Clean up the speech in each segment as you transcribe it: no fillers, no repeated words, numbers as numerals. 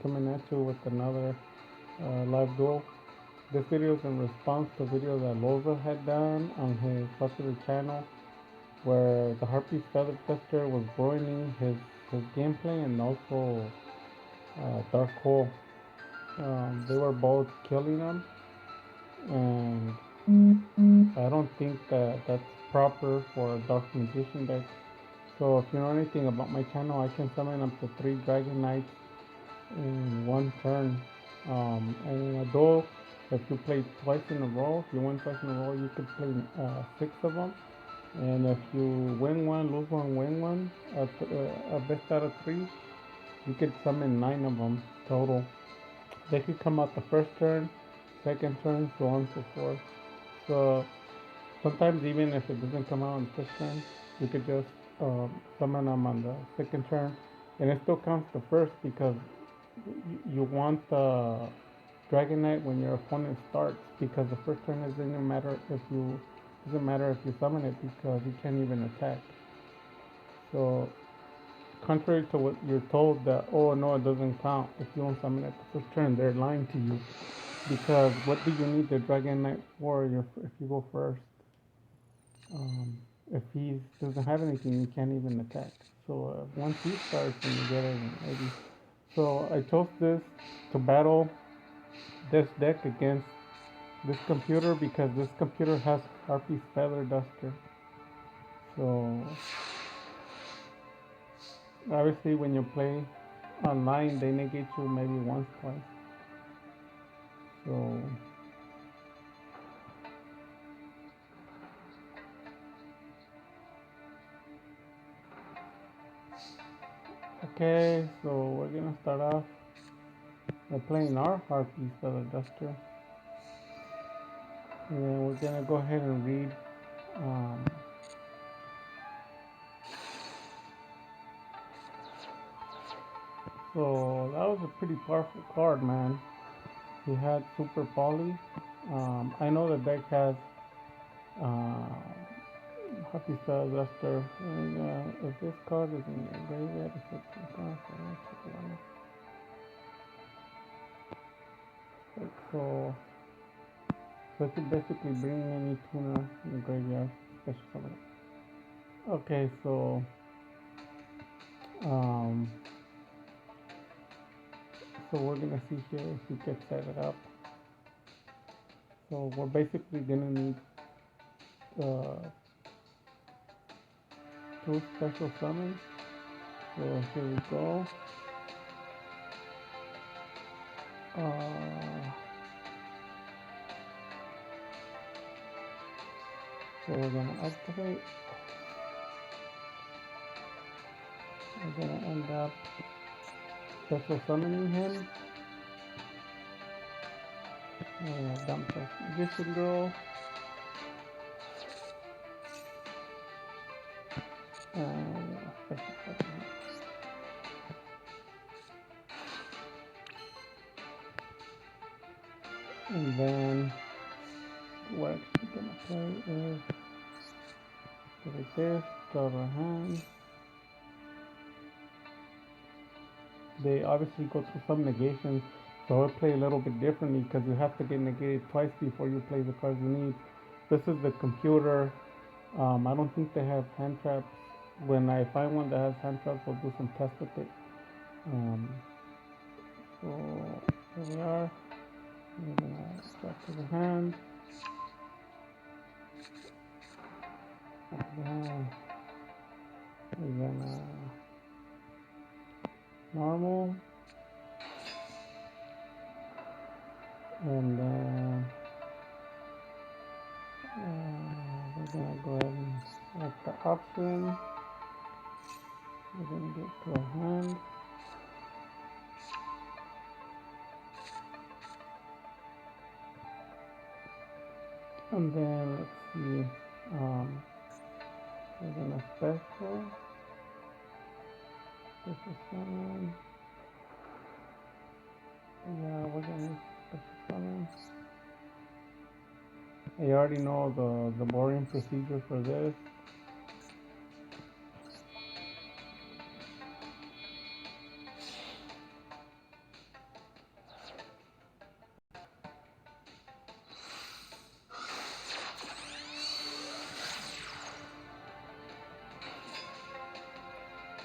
coming at you with another live duel. This video is in response to a video that Loza had done on his popular channel where the Harpy's Feather Tester was ruining his gameplay and also Dark Hole. They were both killing him, and I don't think that that's proper for a Dark Magician deck. So if you know anything about my channel, I can summon up to 3 Dragon Knights in one turn. And in a duel, if you play twice in a row, if you win twice in a row, you could play 6 of them. And if you win one, lose one, win one, a best out of 3, you could summon 9 of them total. They could come out the first turn, second turn, so on and so forth. So sometimes even if it doesn't come out on the first turn, you could just summon them on the second turn, and it still counts the first because you want the Dragon Knight when your opponent starts, because the first turn doesn't matter if you summon it because you can't even attack. So contrary to what you're told that, oh no, it doesn't count if you don't summon it the first turn, they're lying to you, because what do you need the Dragon Knight for if you go first? If he doesn't have anything, you can't even attack. So once he starts, then you get it maybe. So I chose this to battle this deck against this computer because this computer has Harpy's Feather Duster. So obviously when you play online, they negate you maybe once, twice. So okay, so we're gonna start off by playing our Harpy's Feather Duster. And then we're gonna go ahead and read so that was a pretty powerful card, man. He had Super Poly. I know the deck has Happy Style Duster. And if this card is in your graveyard, so it could basically bring any tuner in the graveyard, special summon it. Okay, so we're gonna see here if we can set it up. So we're basically gonna need 2 special summons. So here we go. So we're gonna activate. We're gonna end up special summoning him. We're gonna dump the Magician Girl. Special summon. And then what we're gonna play is like this, draw our hand. They obviously go through some negations, so I play a little bit differently because you have to get negated twice before you play the cards you need. This is the computer. I don't think they have hand traps. When I find one that has hand traps, I'll do some tests with it. So here we are. We're gonna drop to the hand. We're gonna normal, and then we're gonna go ahead and select the option. We're gonna get to a hand. And then let's see, we're gonna special summon. Yeah, we're gonna special summon. I already know the boring procedure for this.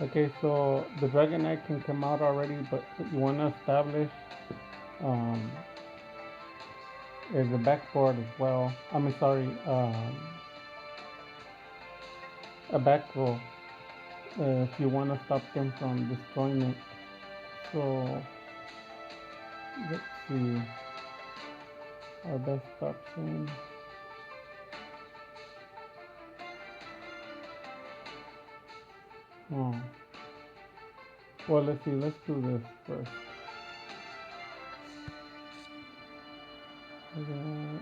Okay, so the Dragon Knight can come out already, but you want to establish um, is the backboard as well. I mean, sorry, a back row if you want to stop them from destroying it. So let's see our best option. Oh, well, let's see. Let's do this first. We're gonna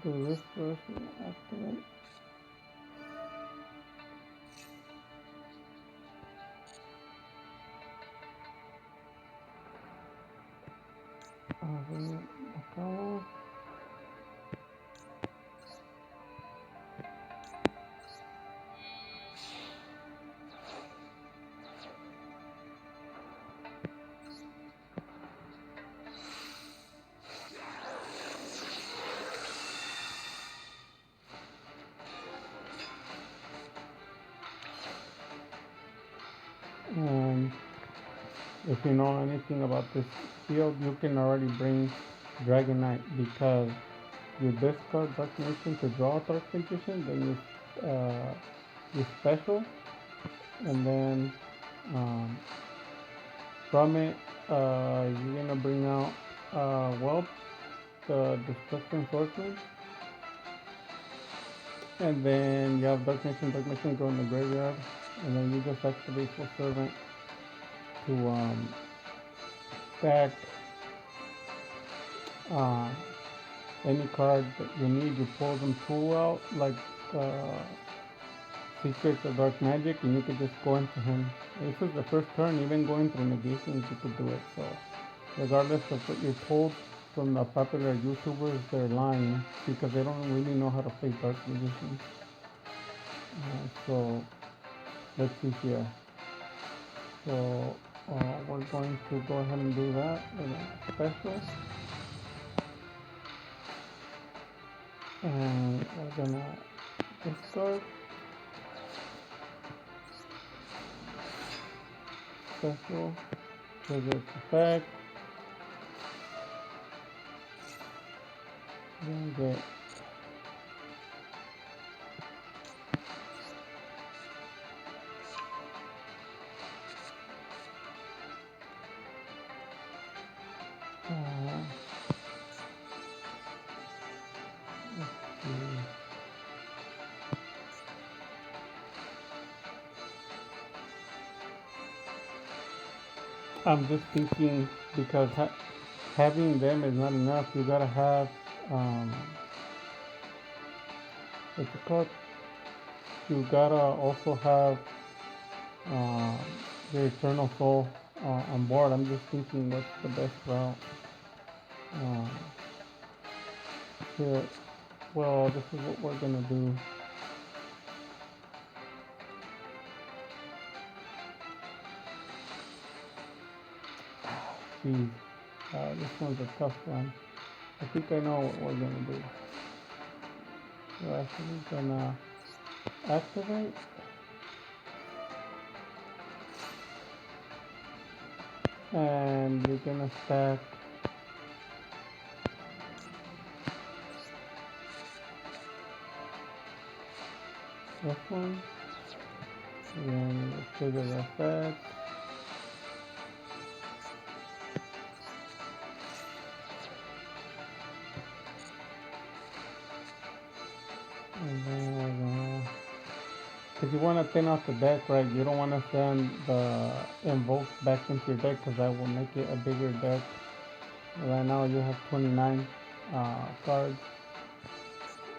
do this first and activate. Acá. And if you know anything about this field, you can already bring Dragon Knight because you discard Dark Nation to draw a Dark Magician, then you special, and then um, from it you're gonna bring out Whelp, the Destruction Swordsman, and then you have Dark Nation go in the graveyard, and then you just activate Full Servant to stack uh, any card that you need. You pull them two out like uh, Secrets of Dark Magic, and you could just go into him. This is the first turn, even going through negations, you could do it. So, regardless of what you're told from the popular YouTubers, they're lying because they don't really know how to play Dark Magician. So, let's see here. So, we're going to go ahead and do that in a special. And we're gonna discard special, trigger its effect, then get let's see. I'm just thinking because having them is not enough. You gotta have um, what's it called? You gotta also have uh, the Eternal Soul on board. I'm just thinking what's the best route. Um, here, well, this is what we're gonna do. Geez, this one's a tough one. I think I know what we're gonna do. We're actually gonna activate, and you're gonna stack this one, and then trigger the effect, and then we're gonna, because you want to thin out the deck, right? You don't want to send the invoke back into your deck because that will make it a bigger deck. Right now you have 29 cards,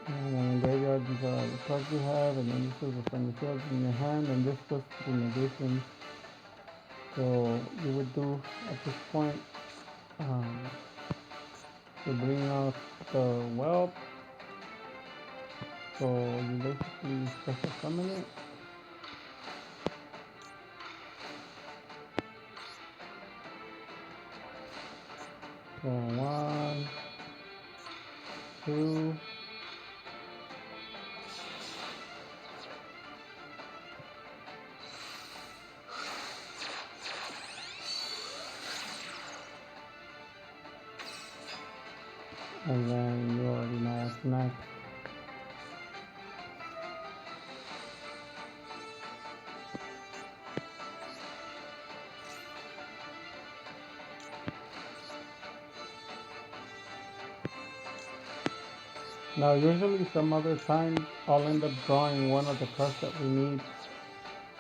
and then in graveyard these are the cards you have, and then this is the friendly field in your hand, and this goes to the negation. So you would do at this point to bring out the whelp. So you basically special summon it. So 1, 2, and then you already know what's next. Now, usually some other times I'll end up drawing one of the cards that we need,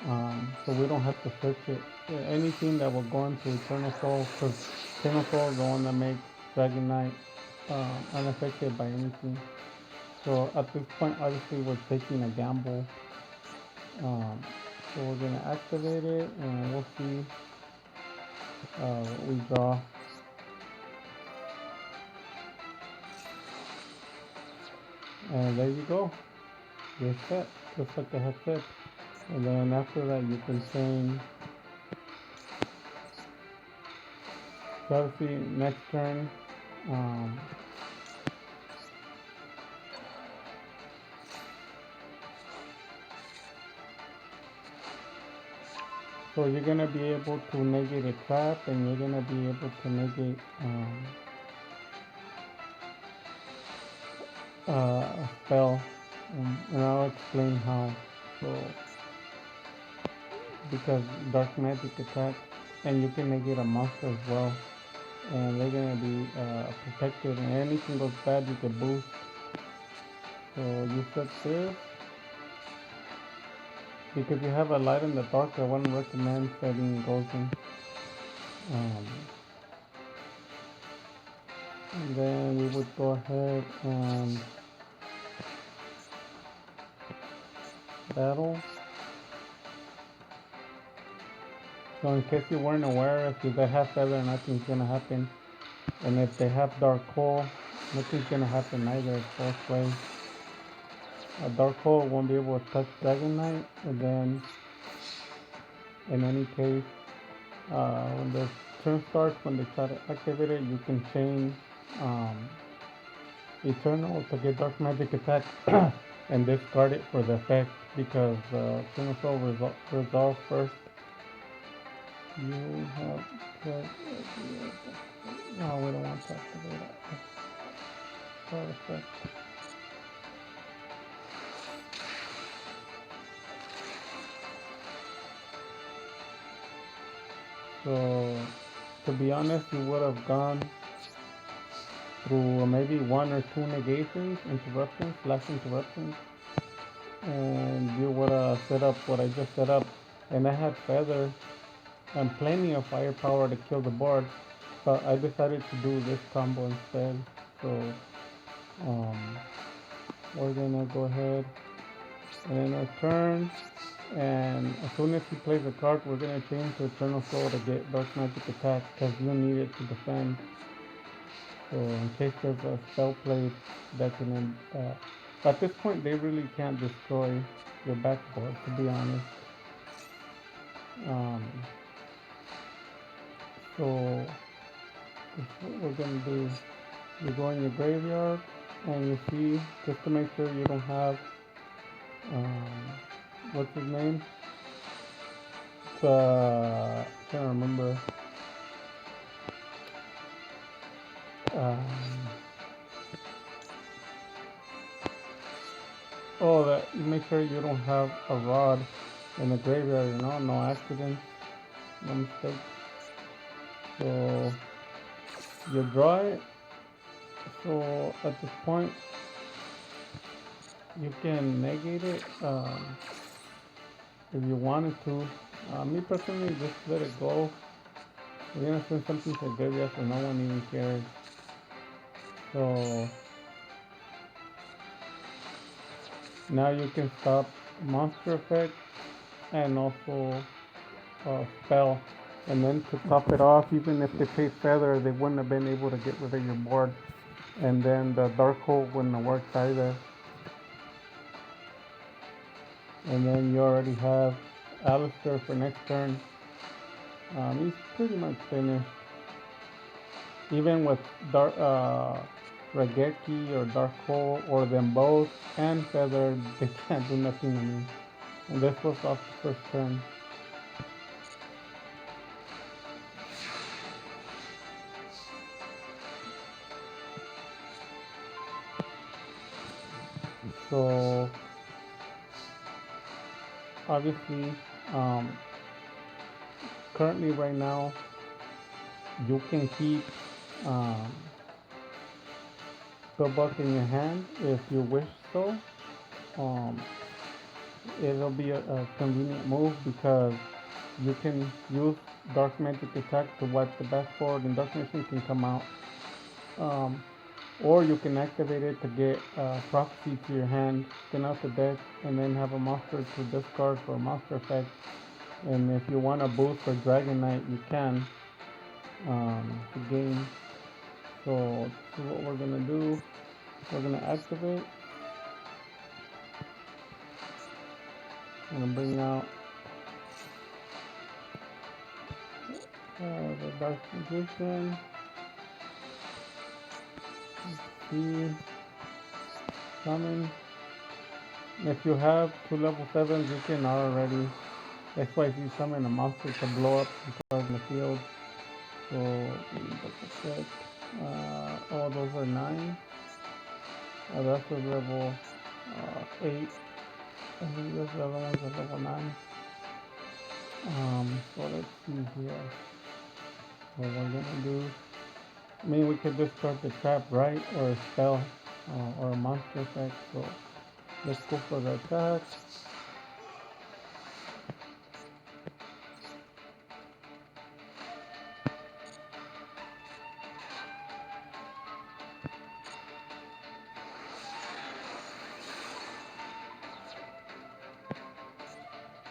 so we don't have to search it. Anything that will go into Eternal Soul, because Eternal Soul is the one that makes Dragon Knight unaffected by anything. So at this point, obviously, we're taking a gamble. Um, so we're gonna activate it, and we'll see what we draw. And there you go. You're set, just like I had said. And then after that, you can change. So obviously, next turn. Um, so you're gonna be able to negate a trap, and you're gonna be able to negate a spell. And I'll explain how. So because dark magic attack, and you can negate a monster as well, and they're gonna be protected. And anything goes bad, you can boost. So you set this. Because you have a light in the dark, I wouldn't recommend setting Golden. Um, and then we would go ahead and battle. So in case you weren't aware, if they have Feather, nothing's gonna happen. And if they have Dark Hole, nothing's gonna happen either. It's both ways. A Dark Hole won't be able to touch Dragon Knight, and then in any case, when the turn starts, when they try to activate it, you can chain Eternal to get Dark Magic attack and discard it for the effect because Eternal Soul resolve first. You have put no, we don't want to activate that. That's effect. So to be honest, you would have gone through maybe one or two negations, interruptions, and you would have set up what I just set up. And I had Feather and plenty of firepower to kill the board, but I decided to do this combo instead. So um, we're gonna go ahead and end our turn. And as soon as he plays a card, we're gonna change to Eternal Soul to get Dark Magic attack because you need it to defend. So in case there's a spell played that can end. At this point, they really can't destroy your backboard, to be honest. Um, so what we're gonna do, you go in your graveyard and you see, just to make sure you don't have, what's his name? I can't remember. Um, that you make sure you don't have a rod in the graveyard, no accidents, no mistakes. So you draw it. So at this point, you can negate it if you wanted to. Me personally, just let it go. You're gonna send something to the graveyard so no one even cares. So now you can stop monster effect and also spell. And then to top it off, even if they paid Feather, they wouldn't have been able to get rid of your board. And then the Dark Hole wouldn't have worked either. And then you already have Alistair for next turn. He's pretty much finished. Even with Regeki or Dark Hole or them both and Feather, they can't do nothing to me. And this was off the first turn. So obviously, um, currently right now, you can keep um, Spellbook in your hand if you wish so. Um, it'll be a convenient move because you can use Dark Magic attack to wipe the backboard, and Dark Magic can come out. Um, or you can activate it to get Prophecy to your hand, spin out the deck, and then have a monster to discard for a monster effect. And if you want to boost for Dragon Knight, you can to gain. So this is what we're gonna do. We're gonna activate. I'm gonna bring out the Dark Magician. See, summon. If you have two level 7s, you can already XYZ summon a monster to blow up some cards in the field. So, double check. Oh, those are 9. That's a level 8. I think those other ones are level 9. So let's see here. What we're gonna do. I mean, we could discard the trap, right? Or a spell, or a monster effect. So let's go for the attack.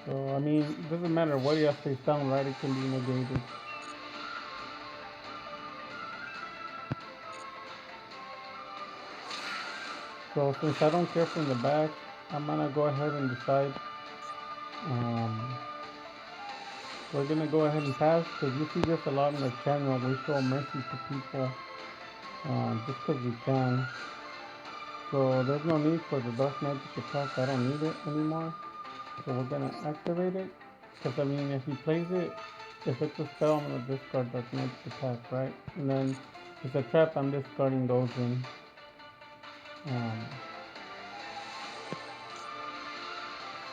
So, I mean, it doesn't matter what he has face down, right? It can be negated. So, since I don't care from the back, I'm gonna go ahead and decide. Um, we're gonna go ahead and pass because you see this a lot in the channel. We show mercy to people just because we can. So, there's no need for the Dark Magic attack. I don't need it anymore. So, we're gonna activate it. Because, I mean, if he plays it, if it's a spell, I'm gonna discard Dark Magic attack, right? And then if it's a trap, I'm discarding those in. Um,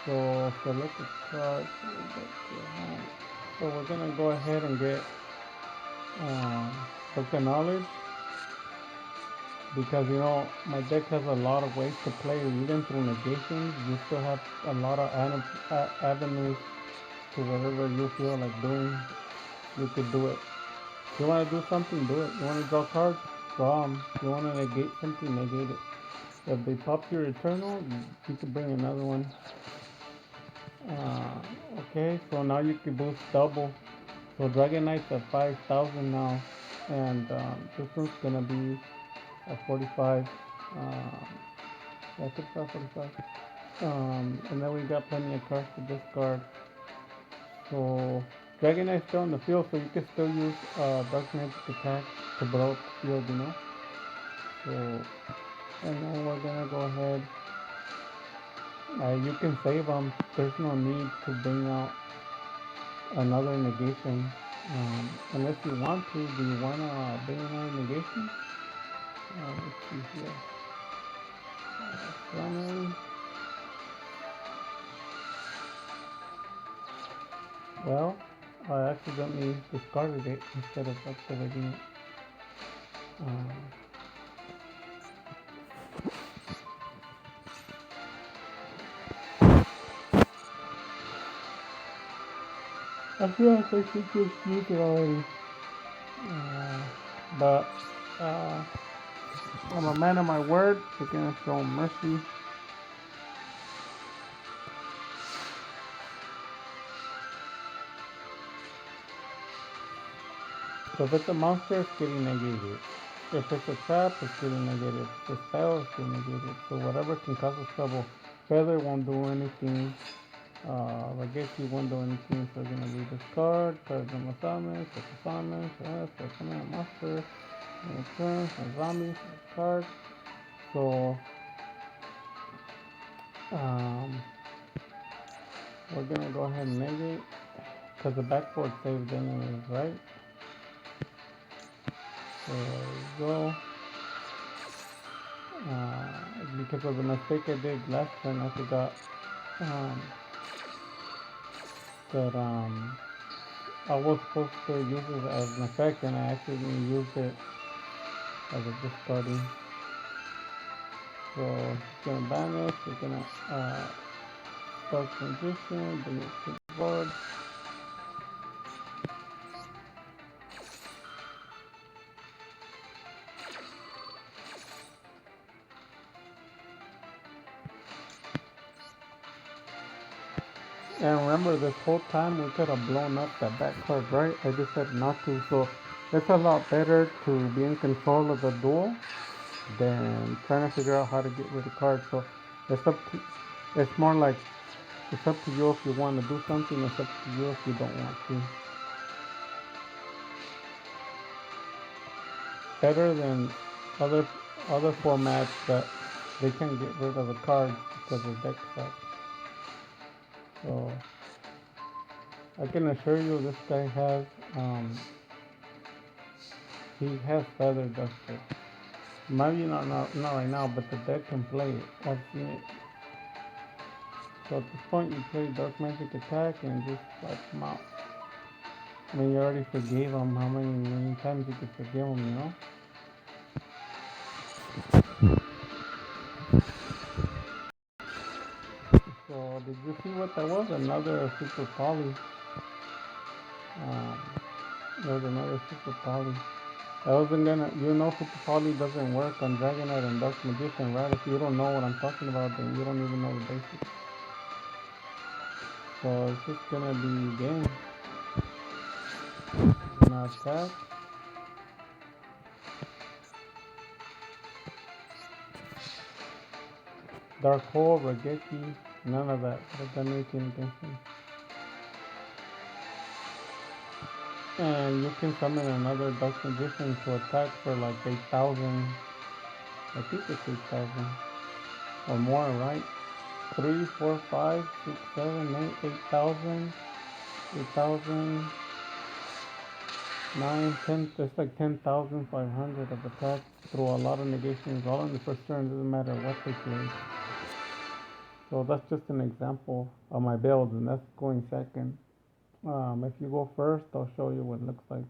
so select a card. So we're gonna go ahead and get Book of Knowledge because you know my deck has a lot of ways to play. Even through negations, you still have a lot of avenues to whatever you feel like doing. You could do it. If you want to do something, do it. You want to draw cards, draw them. If you want to negate something, negate it. If they pop your Eternal, you could bring another one. Uh, okay, so now you can boost double. So Dragon Knight's at 5,000 now, and this one's gonna be at 45. Yeah, 35, 45. And then we got plenty of cards to discard. So Dragon Knight's still in the field, so you can still use Dark Magic attack to blow up the field, you know. So, and then we're gonna go ahead. You can save them. There's no need to bring out another negation. Unless you want to, do you want to bring another negation? Let's see here. Summon. Well, I accidentally discarded it instead of activating it. I feel like I should just use it already. But I'm a man of my word. We're gonna show mercy. So if it's a monster, it's getting negated. If it's a trap, it's getting negated. If it's a spell, it's getting negated. So whatever can cause us trouble. Feather won't do anything. I guess you won't do anything. So we're gonna read this card. Card number summon. Set the summon. So summon a monster. And turn. A zombie. Card. So um, we're gonna go ahead and negate because the backboard saved anyways, right? So there we go. because of the mistake I did last turn. I forgot um, that I was supposed to use it as an effect, and I actually used it as a discarding. So it's gonna banish. We're gonna start transition. Bring it to the board. And remember, this whole time we could have blown up that back card, right? I just said not to. So it's a lot better to be in control of the duel than trying to figure out how to get rid of cards. So it's up to, it's more like it's up to you if you want to do something. It's up to you if you don't want to. Better than other other formats that they can get rid of the cards because the deck sucks. So I can assure you, this guy has he has Feather Duster. Maybe not right now, but the deck can play it. I've seen it. So at this point, you play Dark Magic Attack and just wipe him out. I mean, you already forgave him. How many times you could forgive him, you know? So did you see what that was? Another Super Poly. Um, there was another Super Poly. I wasn't gonna, Super Poly doesn't work on Dragonite and Dark Magician, right? If you don't know what I'm talking about, then you don't even know the basics. So it's just gonna be game. Gonna attack. Dark Hole, Rageki, none of that. That doesn't make any difference. And you can summon another Dark Magician to attack for like 8,000. I think it's 8,000 or more, right? 3, 4, 5, 6, 7, 8, 8,000, 8,000, 9, 10. It's like 10,500 of attack through a lot of negations all in the first turn. Doesn't matter what they play. So that's just an example of my build, and that's going second. If you go first, I'll show you what it looks like.